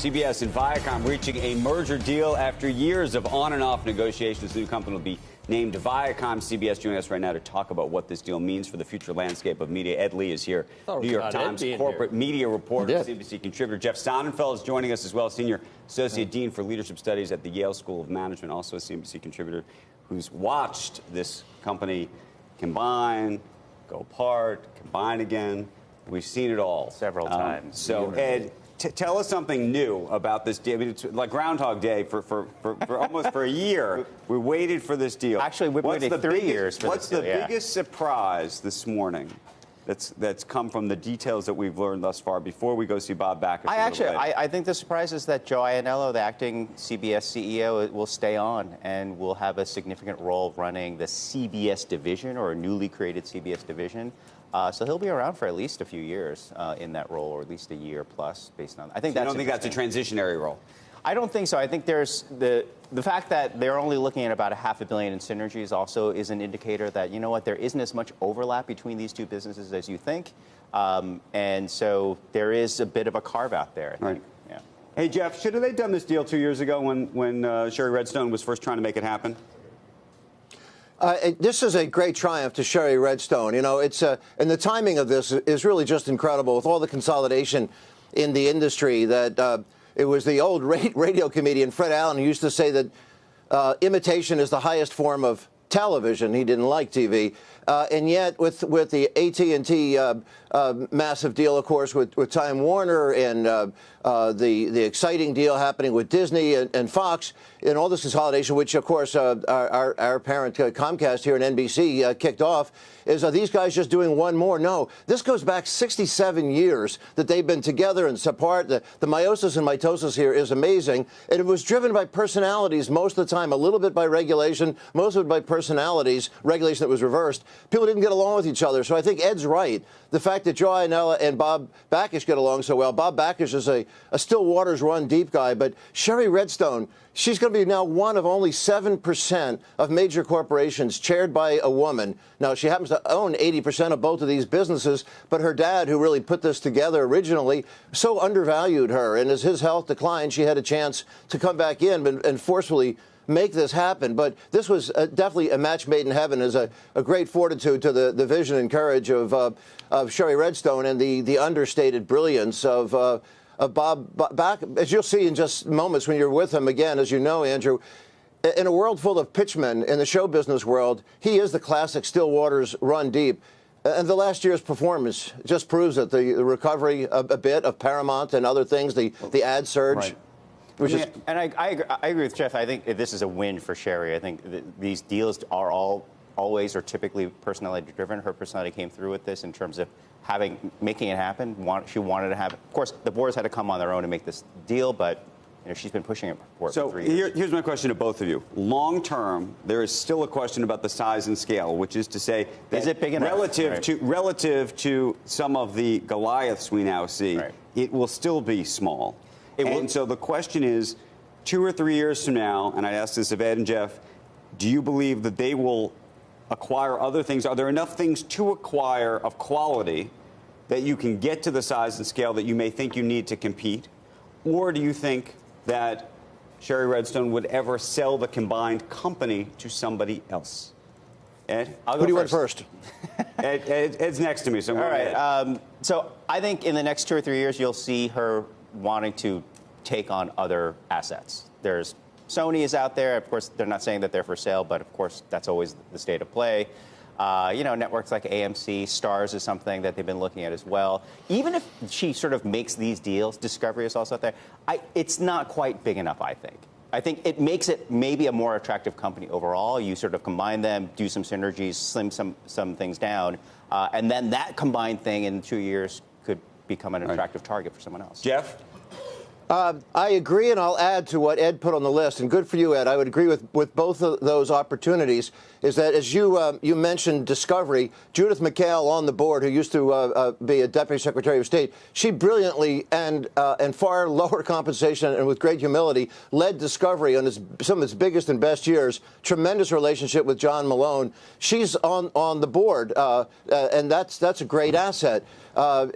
CBS and Viacom reaching a merger deal after years of on and off negotiations. The new company will be named ViacomCBS. Joining us right now to talk about what this deal means for the future landscape of media. Ed Lee is here, New York Times corporate media reporter, CNBC contributor. Jeff Sonnenfeld is joining us as well, Senior Associate Dean for Leadership Studies at the Yale School of Management, also a CNBC contributor who's watched this company combine, go apart, combine again. We've seen it all. Several times. So, Ed, tell us something new about this deal. I mean, it's like Groundhog Day for almost for a year. We waited for this deal. Actually, we waited 3 years for this deal. What's the biggest surprise this morning that's come from the details that we've learned thus far before we go see Bob Bakish? I think the surprise is that Joe Iannello, the acting CBS CEO, will stay on and will have a significant role running the CBS division, or a newly created CBS division. So he'll be around for at least a few years in that role, or at least a year plus, based on. I think I don't think that's a transitionary role. I don't think so. I think there's the fact that they're only looking at about $500 million in synergies also is an indicator that, you know what, there isn't as much overlap between these two businesses as you think. And so there is a bit of a carve out there, I think. Yeah. Hey, Jeff, should have they done this deal 2 years ago when Sherry Redstone was first trying to make it happen? This is a great triumph to Sherry Redstone. You know, it's and the timing of this is really just incredible with all the consolidation in the industry. That it was the old radio comedian Fred Allen who used to say that imitation is the highest form of television. He didn't like TV, and yet with the AT&T massive deal, of course, with Time Warner and the exciting deal happening with Disney and Fox, and all this consolidation, which of course our parent Comcast here in NBC kicked off, is these guys just doing one more? No, this goes back 67 years that they've been together and apart. The meiosis and mitosis here is amazing, and it was driven by personalities most of the time, a little bit by regulation, most of it by personalities, regulation that was reversed. People didn't get along with each other, so I think Ed's right. The fact that Joe Iannello and Bob Bakish get along so well. Bob Bakish is a still waters run deep guy, but Sherry Redstone, she's going to be now one of only 7% of major corporations chaired by a woman. Now, she happens to own 80% of both of these businesses, but her dad, who really put this together originally, so undervalued her. And as his health declined, she had a chance to come back in and forcefully make this happen. But this was definitely a match made in heaven. Is a great fortitude to the vision and courage of Sherry Redstone and the understated brilliance of Bob back, as you'll see in just moments when you're with him again, as you know, Andrew. In a world full of pitchmen in the show business world, he is the classic still waters run deep. And the last year's performance just proves that the recovery a bit of Paramount and other things, the ad surge. Right. And I agree with Jeff. I think this is a win for Sherry. I think these deals are always or typically personality driven. Her personality came through with this in terms of making it happen. She wanted to have it. Of course, the boards had to come on their own to make this deal, but she's been pushing it for 3 years. Here's my question to both of you. Long term, there is still a question about the size and scale, which is to say that is it big enough? Relative to some of the Goliaths we now see, it will still be small. And so the question is, 2 or 3 years from now, and I ask this of Ed and Jeff, do you believe that they will acquire other things? Are there enough things to acquire of quality that you can get to the size and scale that you may think you need to compete? Or do you think that Sherry Redstone would ever sell the combined company to somebody else? Ed? Who do you want first? Ed's next to me. So all right. So I think in the next 2 or 3 years, you'll see her wanting to take on other assets. There's Sony is out there. Of course, they're not saying that they're for sale, but of course, that's always the state of play. Networks like AMC, Starz is something that they've been looking at as well. Even if she sort of makes these deals, Discovery is also out there. It's not quite big enough, I think. I think it makes it maybe a more attractive company overall. You sort of combine them, do some synergies, slim some things down, and then that combined thing in 2 years could become an attractive target for someone else. Jeff? I agree, and I'll add to what Ed put on the list. And good for you, Ed. I would agree with both of those opportunities. Is that, as you mentioned, Discovery, Judith McHale on the board, who used to be a Deputy Secretary of State, she brilliantly and far lower compensation and with great humility led Discovery on some of its biggest and best years. Tremendous relationship with John Malone. She's on the board, and that's a great asset.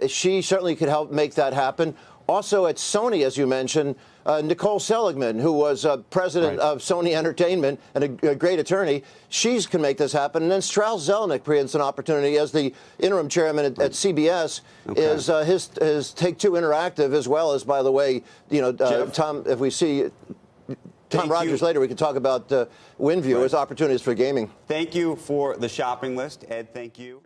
She certainly could help make that happen. Also at Sony, as you mentioned, Nicole Seligman, who was president of Sony Entertainment and a great attorney, she can make this happen. And then Strauss Zelnick presents an opportunity as the interim chairman at CBS. Is his Take-Two Interactive, as well as, by the way, Tom, if we see Tom Rogers later, we can talk about WinView as opportunities for gaming. Thank you for the shopping list, Ed. Thank you.